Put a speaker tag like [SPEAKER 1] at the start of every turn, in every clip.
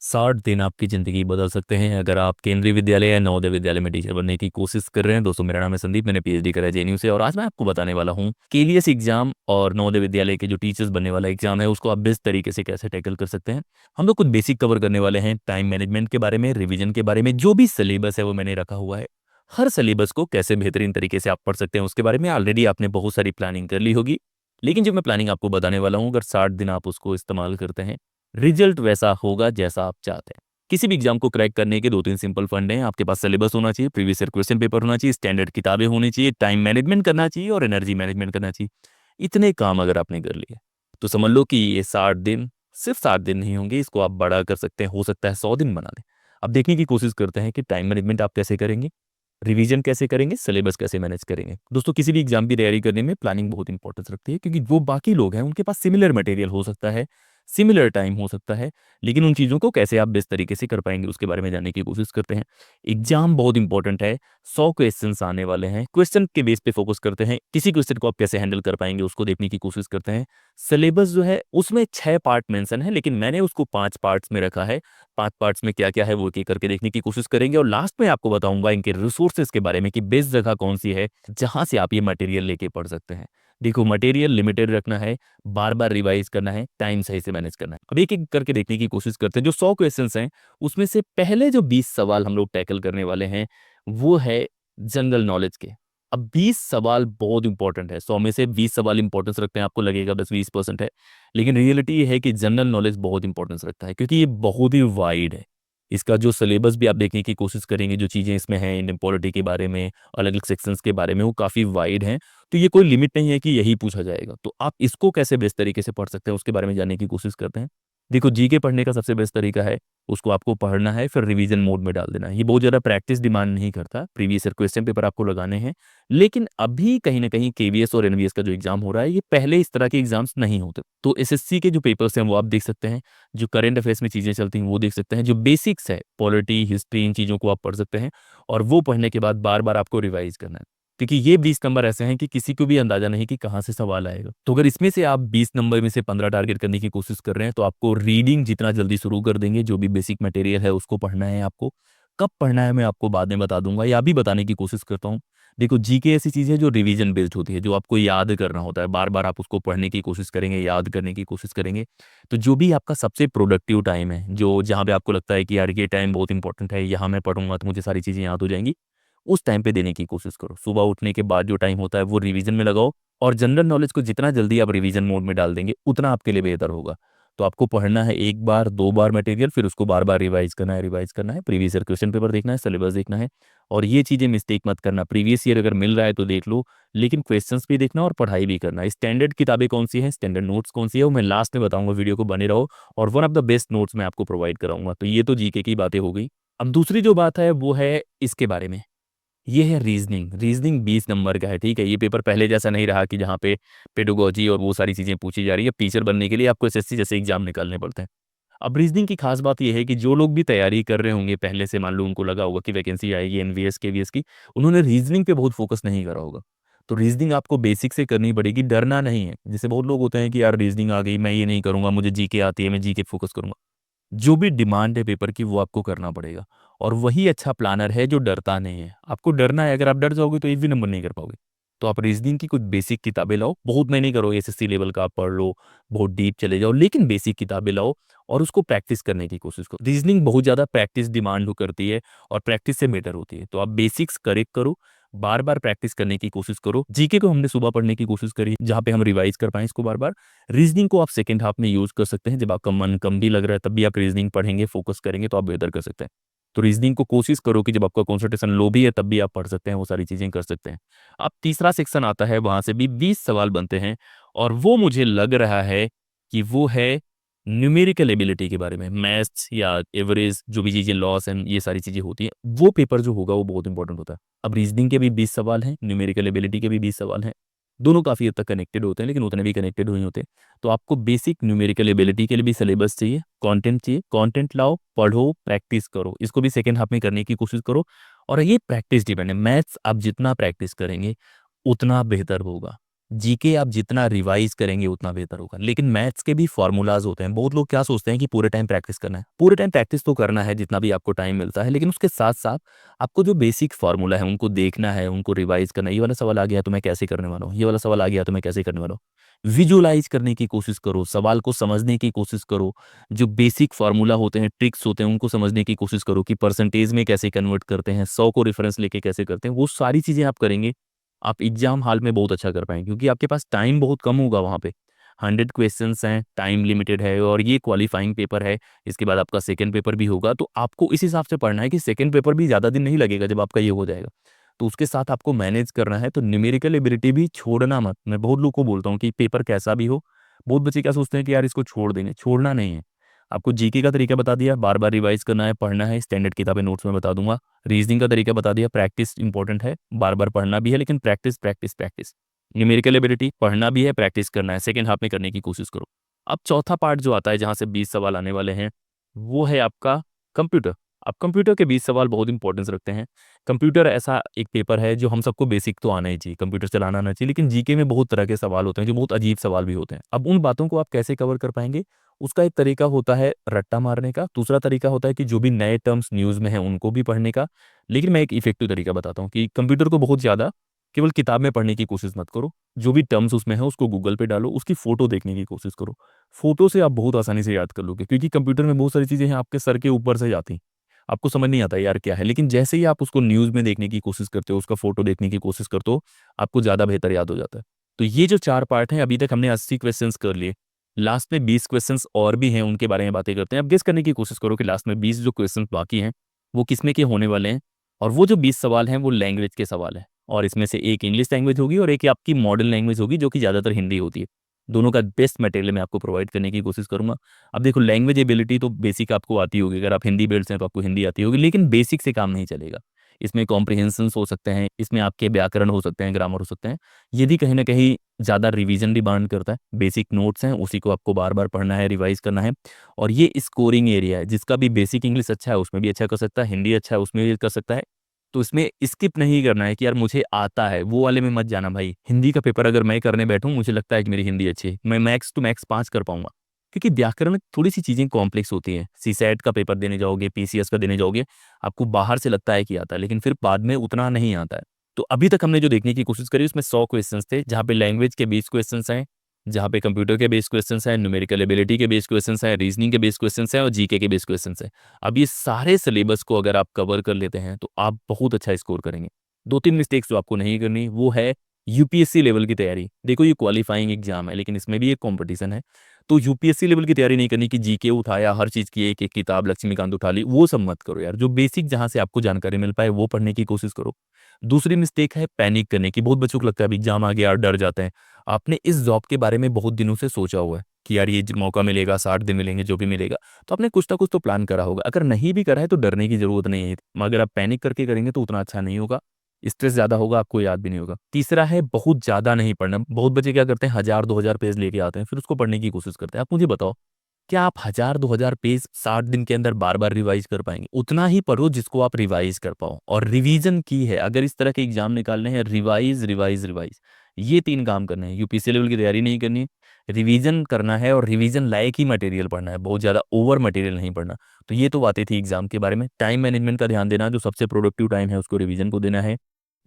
[SPEAKER 1] 60 दिन आपकी ज़िंदगी बदल सकते हैं अगर आप केंद्रीय विद्यालय या नवोदय विद्यालय में टीचर बनने की कोशिश कर रहे हैं। दोस्तों, मेरा नाम है संदीप, मैंने पीएचडी करा है जेएनयू से और आज मैं आपको बताने वाला हूँ केवीएस एग्जाम और नवोदय विद्यालय के जो टीचर्स बनने वाला एग्जाम है उसको आप बेस्ट तरीके से कैसे टैकल कर सकते हैं। हम लोग कुछ बेसिक कवर करने वाले हैं, टाइम मैनेजमेंट के बारे में, रिविजन के बारे में, जो भी सिलेबस है वो मैंने रखा हुआ है। हर सिलेबस को कैसे बेहतरीन तरीके से आप पढ़ सकते हैं उसके बारे में ऑलरेडी आपने बहुत सारी प्लानिंग कर ली होगी। लेकिन जो मैं प्लानिंग आपको बताने वाला हूँ, अगर 60 दिन आप उसको इस्तेमाल करते हैं, रिजल्ट वैसा होगा जैसा आप चाहते हैं। किसी भी एग्जाम को क्रैक करने के दो तीन सिंपल फंड हैं। आपके पास सिलेबस होना चाहिए, प्रीवियस ईयर क्वेश्चन पेपर होना चाहिए, स्टैंडर्ड किताबें होनी चाहिए, टाइम मैनेजमेंट करना चाहिए और एनर्जी मैनेजमेंट करना चाहिए। इतने काम अगर आपने कर लिए तो समझ लो कि ये 60 दिन सिर्फ 60 दिन नहीं होंगे, इसको आप बड़ा कर सकते हैं, हो सकता है 100 दिन बना लें। अब देखने की कोशिश करते हैं कि टाइम मैनेजमेंट आप कैसे करेंगे, रिवीजन कैसे करेंगे, सिलेबस कैसे मैनेज करेंगे। दोस्तों, किसी भी एग्जाम की तैयारी करने में प्लानिंग बहुत इंपॉर्टेंस रखती है, क्योंकि वो बाकी लोग हैं उनके पास सिमिलर मटेरियल हो सकता है, सिमिलर टाइम हो सकता है, लेकिन उन चीज़ों को कैसे आप बेस्ट तरीके से कर पाएंगे उसके बारे में जानने की कोशिश करते हैं। एग्जाम बहुत इंपॉर्टेंट है, 100 क्वेश्चंस आने वाले हैं, क्वेश्चन के बेस पे फोकस करते हैं, किसी क्वेश्चन को आप कैसे हैंडल कर पाएंगे उसको देखने की कोशिश करते हैं। सिलेबस जो है उसमें 6 पार्ट मेंशन है, लेकिन मैंने उसको 5 पार्ट्स में रखा है। 5 पार्ट्स में क्या क्या है वो एक एक करके देखने की कोशिश करेंगे और लास्ट में आपको बताऊंगा इनके रिसोर्सेज के बारे में कि बेस्ट जगह कौन सी है जहां से आप ये मटेरियल लेके पढ़ सकते हैं। देखो, मटेरियल लिमिटेड रखना है, बार बार रिवाइज करना है, टाइम सही से मैनेज करना है। अब एक एक करके देखने की कोशिश करते हैं। जो 100 क्वेश्चंस हैं उसमें से पहले जो 20 सवाल हम लोग टैकल करने वाले हैं वो है जनरल नॉलेज के। अब 20 सवाल बहुत इंपॉर्टेंट है, 100 में से 20 सवाल इंपॉर्टेंस रखते हैं, आपको लगेगा बस 20% है, लेकिन रियलिटी ये है कि जनरल नॉलेज बहुत इंपॉर्टेंस रखता है, क्योंकि ये बहुत ही वाइड है। इसका जो सिलेबस भी आप देखने की कोशिश करेंगे, जो चीज़ें इसमें हैं इंडियन पॉलिटी के बारे में, अलग अलग सेक्शंस के बारे में, वो काफ़ी वाइड हैं। तो ये कोई लिमिट नहीं है कि यही पूछा जाएगा। तो आप इसको कैसे बेस्ट तरीके से पढ़ सकते हैं उसके बारे में जानने की कोशिश करते हैं। देखो, जीके पढ़ने का सबसे बेस्ट तरीका है, उसको आपको पढ़ना है फिर रिवीजन मोड में डाल देना है। ये बहुत ज़्यादा प्रैक्टिस डिमांड नहीं करता, प्रीवियस ईयर क्वेश्चन पेपर आपको लगाने हैं। लेकिन अभी कहीं ना कहीं केवीएस और एनवीएस का जो एग्जाम हो रहा है, ये पहले इस तरह के एग्जाम्स नहीं होते। तो एसएससी के जो पेपर्स हैं वो आप देख सकते हैं, जो करंट अफेयर्स में चीज़ें चलती हैं वो देख सकते हैं, जो बेसिक्स है पॉलिटी हिस्ट्री इन चीज़ों को आप पढ़ सकते हैं। और वो पढ़ने के बाद बार बार आपको रिवाइज करना है, क्योंकि ये 20 नंबर ऐसे हैं कि किसी को भी अंदाजा नहीं कि कहाँ से सवाल आएगा। तो अगर इसमें से आप 20 नंबर में से 15 टारगेट करने की कोशिश कर रहे हैं तो आपको रीडिंग जितना जल्दी शुरू कर देंगे, जो भी बेसिक मटेरियल है उसको पढ़ना है आपको। कब पढ़ना है मैं आपको बाद में बता दूंगा, या भी बताने की कोशिश करता हूँ। देखो, जीके ऐसी चीज़ है जो रिवीजन बेस्ड होती है, जो आपको याद करना होता है, बार बार आप उसको पढ़ने की कोशिश करेंगे, याद करने की कोशिश करेंगे। तो जो भी आपका सबसे प्रोडक्टिव टाइम है, जो जहाँ पे आपको लगता है कि यार ये टाइम बहुत इंपॉर्टेंट है, यहाँ मैं पढ़ूंगा तो मुझे सारी चीज़ें याद हो जाएंगी, उस टाइम पे देने की कोशिश करो। सुबह उठने के बाद जो टाइम होता है वो रिवीजन में लगाओ, और जनरल नॉलेज को जितना जल्दी आप रिवीजन मोड में डाल देंगे उतना आपके लिए बेहतर होगा। तो आपको पढ़ना है एक बार दो बार मटेरियल, फिर उसको बार बार रिवाइज करना है, प्रीवियस ईयर क्वेश्चन पेपर देखना है, सिलेबस देखना है। और ये चीज़ें मिस्टेक मत करना, प्रीवियस ईयर अगर मिल रहा है तो देख लो, लेकिन क्वेश्चंस भी देखना और पढ़ाई भी करना। स्टैंडर्ड किताबें कौन सी हैं, स्टैंडर्ड नोट्स कौन सी है, वो मैं लास्ट में बताऊंगा, वीडियो को बने रहो। और one of the best notes मैं आपको प्रोवाइड कराऊंगा। तो ये तो जीके की बातें हो गई। अब दूसरी जो बात है वो है इसके बारे में, ये है रीजनिंग। रीजनिंग 20 नंबर का है, ठीक है। ये पेपर पहले जैसा नहीं रहा कि जहाँ पे पेडागोजी और वो सारी चीज़ें पूछी जा रही है। टीचर बनने के लिए आपको एसएससी जैसे एग्जाम निकालने पड़ते हैं। अब रीजनिंग की खास बात ये है कि जो लोग भी तैयारी कर रहे होंगे पहले से, मान लो उनको लगा होगा कि वैकेंसी आएगी एनवीएस केवीएस की, उन्होंने रीजनिंग पे बहुत फोकस नहीं करा होगा। तो रीजनिंग आपको बेसिक से करनी पड़ेगी, डरना नहीं है। जैसे बहुत लोग होते हैं कि यार रीजनिंग आ गई, मैं ये नहीं करूंगा, मुझे जीके आती है, मैं जीके फोकस करूंगा। जो भी डिमांड है पेपर की वो आपको करना पड़ेगा। और वही अच्छा प्लानर है जो डरता नहीं है। आपको डरना है, अगर आप डर जाओगे तो एक भी नंबर नहीं कर पाओगे। तो आप रीजनिंग की कुछ बेसिक किताबें लाओ, बहुत नहीं करो, एसएससी लेवल का आप पढ़ लो, बहुत डीप चले जाओ, लेकिन बेसिक किताबें लाओ और उसको प्रैक्टिस करने की कोशिश करो। रीजनिंग बहुत ज़्यादा प्रैक्टिस डिमांड करती है और प्रैक्टिस से बेटर होती है। तो आप बेसिक्स करेक्ट करो, बार बार प्रैक्टिस करने की कोशिश करो। जीके को हमने सुबह पढ़ने की कोशिश करी, जहाँ पे हम रिवाइज कर पाए इसको बार बार। रीजनिंग को आप सेकंड हाफ में यूज कर सकते हैं, जब आपका मन कम भी लग रहा है तब भी आप रीजनिंग पढ़ेंगे, फोकस करेंगे तो आप बेहतर कर सकते हैं। तो रीजनिंग को कोशिश करो कि जब आपका कॉन्सेंट्रेशन लो भी है तब भी आप पढ़ सकते हैं, वो सारी चीजें कर सकते हैं। अब तीसरा सेक्शन आता है, वहां से भी 20 सवाल बनते हैं, और वो मुझे लग रहा है कि वो है न्यूमेरिकल एबिलिटी के बारे में। मैथ्स या एवरेज जो भी चीजें, लॉस एंड ये सारी चीजें होती हैं, वो पेपर जो होगा वो बहुत इंपॉर्टेंट होता है। अब रीजनिंग के भी 20 सवाल हैं, न्यूमेरिकल एबिलिटी के भी 20 सवाल हैं। दोनों काफ़ी हद तक कनेक्टेड होते हैं, लेकिन उतने भी कनेक्टेड नहीं होते। तो आपको बेसिक न्यूमेरिकल एबिलिटी के लिए भी सिलेबस चाहिए, कंटेंट चाहिए। कंटेंट लाओ, पढ़ो, प्रैक्टिस करो, इसको भी सेकेंड हाफ में करने की कोशिश करो। और ये प्रैक्टिस डिपेंड है, मैथ्स आप जितना प्रैक्टिस करेंगे उतना बेहतर होगा। जीके आप जितना रिवाइज करेंगे उतना बेहतर होगा। लेकिन मैथ्स के भी फॉर्मूलाज होते हैं। बहुत लोग क्या सोचते हैं कि पूरे टाइम प्रैक्टिस करना है, पूरे टाइम प्रैक्टिस तो करना है जितना भी आपको टाइम मिलता है, लेकिन उसके साथ साथ आपको जो बेसिक फार्मूला है उनको देखना है, उनको रिवाइज करना है। ये वाला सवाल आ गया तो मैं कैसे करने वाला हूँ, ये वाला सवाल आ गया तो मैं कैसे करने वाला हूँ। विजुलाइज करने की कोशिश करो, सवाल को समझने की कोशिश करो, जो बेसिक फार्मूला होते हैं, ट्रिक्स होते हैं, उनको समझने की कोशिश करो कि परसेंटेज में कैसे कन्वर्ट करते हैं, 100 को रेफरेंस लेके कैसे करते हैं। वो सारी चीज़ें आप करेंगे, आप एग्जाम हॉल में बहुत अच्छा कर पाएंगे, क्योंकि आपके पास टाइम बहुत कम होगा वहाँ पे। 100 क्वेश्चंस हैं, टाइम लिमिटेड है, और ये क्वालिफाइंग पेपर है। इसके बाद आपका सेकंड पेपर भी होगा, तो आपको इस हिसाब से पढ़ना है कि सेकंड पेपर भी ज़्यादा दिन नहीं लगेगा जब आपका ये हो जाएगा। तो उसके साथ आपको मैनेज करना है, तो न्यूमेरिकल एबिलिटी भी छोड़ना मत। मैं बहुत लोग को बोलता हूँ कि पेपर कैसा भी हो, बहुत बच्चे क्या सोचते हैं कि यार इसको छोड़ देंगे, छोड़ना नहीं है। आपको जीके का तरीका बता दिया, बार बार रिवाइज करना है, पढ़ना है, स्टैंडर्ड किताबें नोट्स में बता दूंगा। रीजनिंग का तरीका बता दिया, प्रैक्टिस इंपॉर्टेंट है, बार बार पढ़ना भी है, लेकिन practice practice practice. Numerical ability पढ़ना भी है, प्रैक्टिस करना है, सेकेंड हाफ में करने की कोशिश करो। अब चौथा पार्ट जो आता है जहाँ से 20 सवाल आने वाले हैं, वो है आपका कंप्यूटर। अब कंप्यूटर के 20 सवाल बहुत इंपॉर्टेंस रखते हैं। कंप्यूटर ऐसा एक पेपर है जो हम सबको बेसिक तो आना ही चाहिए, कंप्यूटर चलाना आना चाहिए, लेकिन जीके में बहुत तरह के सवाल होते हैं जो बहुत अजीब सवाल भी होते हैं। अब उन बातों को आप कैसे कवर कर पाएंगे, उसका एक तरीका होता है रट्टा मारने का, दूसरा तरीका होता है कि जो भी नए टर्म्स न्यूज़ में हैं उनको भी पढ़ने का। लेकिन मैं एक इफेक्टिव तरीका बताता हूँ कि कंप्यूटर को बहुत ज़्यादा केवल किताब में पढ़ने की कोशिश मत करो। जो भी टर्म्स उसमें है उसको गूगल पे डालो, उसकी फ़ोटो देखने की कोशिश करो। फ़ोटो से आप बहुत आसानी से याद कर लोगे, क्योंकि कंप्यूटर में बहुत सारी चीज़ें हैं आपके सर के ऊपर से जाती, आपको समझ नहीं आता यार क्या है। लेकिन जैसे ही आप उसको न्यूज़ में देखने की कोशिश करते हो, उसका फ़ोटो देखने की कोशिश करते हो, आपको ज़्यादा बेहतर याद हो जाता है। तो ये जो 4 पार्ट हैं, अभी तक हमने 80 क्वेश्चंस कर लिए। लास्ट में 20 क्वेश्चंस और भी हैं, उनके बारे में बातें करते हैं। अब गेस करने की कोशिश करो कि लास्ट में 20 जो क्वेश्चंस बाकी हैं, वो किसमें के होने वाले हैं। और वो जो 20 सवाल हैं, वो लैंग्वेज के सवाल हैं, और इसमें से एक इंग्लिश लैंग्वेज होगी और एक आपकी मॉडर्न लैंग्वेज होगी, जो कि ज़्यादातर हिंदी होती है। दोनों का बेस्ट मटेरियल मैं आपको प्रोवाइड करने की कोशिश करूँगा। अब देखो, लैंग्वेज एबिलिटी तो बेसिक आपको आती होगी, अगर आप हिंदी बेल्ट हैं तो आपको हिंदी आती होगी, लेकिन बेसिक से काम नहीं चलेगा। इसमें कॉम्प्रिहेंशंस हो सकते हैं, इसमें आपके व्याकरण हो सकते हैं, ग्रामर हो सकते हैं। यदि कहीं न कहीं ज़्यादा रिवीजन डिमांड करता है, बेसिक नोट्स हैं, उसी को आपको बार-बार पढ़ना है, रिवाइज़ करना है। और ये स्कोरिंग एरिया है, जिसका भी बेसिक इंग्लिश अच्छा है, उसमें भी अच्छा कर सकता है, हिंदी अच्छा है, उसमें भी कर सकता है। तो इसमें स्किप नहीं करना है कि यार मुझे आता है, वो वाले में मत जाना भाई। हिंदी का पेपर अगर मैं करने बैठूँ, मुझे लगता है कि मेरी हिंदी अच्छी है, मैं मैक्स टू मैक्स 5 कर पाऊँगा। क्योंकि व्याकरण थोड़ी-सी चीज़ें कॉम्प्लेक्स होती हैं। सीसैट का पेपर देने जाओगे, पीसीएस का देने जाओगे, आपको बाहर से लगता है कि आता है, लेकिन फिर बाद में उतना नहीं आता है। तो अभी तक हमने जो देखने की कोशिश करी उसमें 100 क्वेश्चंस थे, जहाँ पे लैंग्वेज के 20 क्वेश्चंस हैं, जहाँ पे कंप्यूटर के बेस क्वेश्चंस हैं, न्यूमेरिकल एबिलिटी के बेस क्वेश्चंस हैं, रीजनिंग के बेस क्वेश्चंस हैं, और जीके के बेस क्वेश्चंस हैं। अब ये सारे सिलेबस को अगर आप कवर कर लेते हैं, तो आप बहुत अच्छा स्कोर करेंगे। 2-3 मिस्टेक्स जो आपको नहीं करनी, वो है यूपीएससी लेवल की तैयारी। देखो, ये क्वालिफाइंग एग्जाम है, लेकिन इसमें भी एक कॉम्पिटिशन है। तो यूपीएससी लेवल की तैयारी नहीं करनी कि जीके उठाया, हर चीज़ की एक-एक किताब लक्ष्मीकांत उठा ली, वो सब मत करो यार। जो बेसिक जहाँ से आपको जानकारी मिल पाए, वो पढ़ने की कोशिश करो। दूसरी मिस्टेक है पैनिक करने की। बहुत बच्चों को लगता है अभी एग्जाम आ गया और डर जाते हैं। आपने इस जॉब के बारे में बहुत दिनों से सोचा हुआ है कि यार ये मौका मिलेगा, 60 दिन मिलेंगे, जो भी मिलेगा। तो आपने कुछ ना कुछ तो प्लान करा होगा। अगर नहीं भी करा है तो डरने की ज़रूरत नहीं है। मगर आप पैनिक करके करेंगे तो उतना अच्छा नहीं होगा, स्ट्रेस ज़्यादा होगा, आपको याद भी नहीं होगा। तीसरा है बहुत ज़्यादा नहीं पढ़ना। बहुत बच्चे क्या करते हैं, 1000-2000 पेज लेके आते हैं, फिर उसको पढ़ने की कोशिश करते हैं। आप मुझे बताओ, क्या आप 1000-2000 पेज 60 दिन के अंदर बार-बार रिवाइज़ कर पाएँगे? उतना ही पढ़ो जिसको आप रिवाइज़ कर पाओ, और रिवीज़न की है। अगर इस तरह के एग्ज़ाम निकालने हैं, रिवाइज़, रिवाइज़, रिवाइज़, ये 3 काम करने हैं। यूपीएससी लेवल की तैयारी नहीं करनी है, रिवीज़न करना है, और रिवीज़न लायक ही मटेरियल पढ़ना है, बहुत ज़्यादा ओवर मटेरियल नहीं पढ़ना। तो ये तो बातें थी एग्ज़ाम के बारे में। टाइम मैनेजमेंट का ध्यान देना, जो सबसे प्रोडक्टिव टाइम है उसको रिवीज़न को देना है,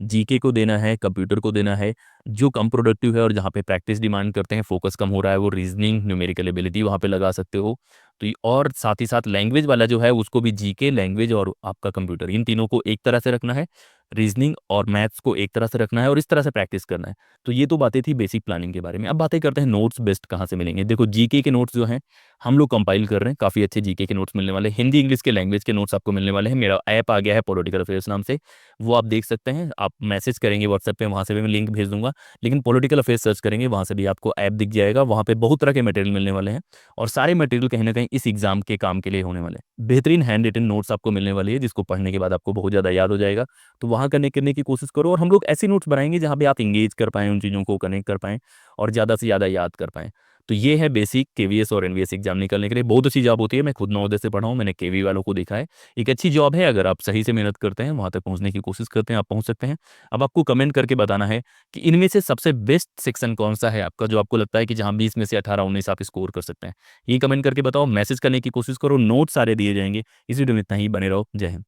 [SPEAKER 1] जीके को देना है, कंप्यूटर को देना है। जो कम प्रोडक्टिव है और जहाँ पे प्रैक्टिस डिमांड करते हैं, फोकस कम हो रहा है, वो रीजनिंग, न्यूमेरिकल एबिलिटी वहाँ पे लगा सकते हो। तो और साथ ही साथ लैंग्वेज वाला जो है उसको भी जीके, लैंग्वेज और आपका कंप्यूटर, इन तीनों को एक तरह से रखना है। रीजनिंग और मैथ्स को एक तरह से रखना है, और इस तरह से प्रैक्टिस करना है। तो ये तो बातें थी बेसिक प्लानिंग के बारे में। अब बातें करते हैं नोट्स बेस्ट कहाँ से मिलेंगे। देखो, जीके के नोट्स जो हैं हम लोग कंपाइल कर रहे हैं, काफ़ी अच्छे जीके के नोट्स मिलने वाले हैं। हिंदी इंग्लिश के लैंग्वेज के नोट्स आपको मिलने वाले हैं। मेरा ऐप आ गया है पॉलिटिकल अफेयर्स नाम से, वो आप देख सकते हैं। आप मैसेज करेंगे व्हाट्सएप पे, वहाँ से भी मैं लिंक भेज दूँगा। लेकिन पॉलिटिकल अफेयर्स सर्च करेंगे, वहाँ से भी आपको ऐप दिख जाएगा। वहाँ पे बहुत तरह के मटेरियल मिलने वाले हैं, और सारे मटेरियल कहीं न कहीं इस एग्ज़ाम के काम के लिए होने वाले हैं। बेहतरीन हैंड रिटन नोट्स आपको मिलने वाली है, जिसको पढ़ने के बाद आपको बहुत ज़्यादा याद हो जाएगा। तो वहाँ कनेक्ट करने की कोशिश करो, और हम लोग ऐसे नोट्स बनाएँगे जहाँ पे आप एंगेज कर पाएँ, उन चीज़ों को कनेक्ट कर पाएँ और ज़्यादा से ज़्यादा याद कर पाएँ। तो ये है बेसिक केवीएस और एनवीएस एग्जाम निकलने के लिए। बहुत अच्छी जॉब होती है, मैं खुद नवोदय से पढ़ा हूँ, मैंने केवी वालों को देखा है। एक अच्छी जॉब है, अगर आप सही से मेहनत करते हैं, वहाँ तक पहुँचने की कोशिश करते हैं, आप पहुँच सकते हैं। अब आपको कमेंट करके बताना है कि इनमें से सबसे बेस्ट सेक्शन कौन सा है आपका, जो आपको लगता है कि जहाँ 20 में से 18-19 आप स्कोर कर सकते हैं। ये कमेंट करके बताओ, मैसेज करने की कोशिश करो, नोट सारे दिए जाएंगे। इस वीडियो में इतना ही, बने रहो। जय हिंद।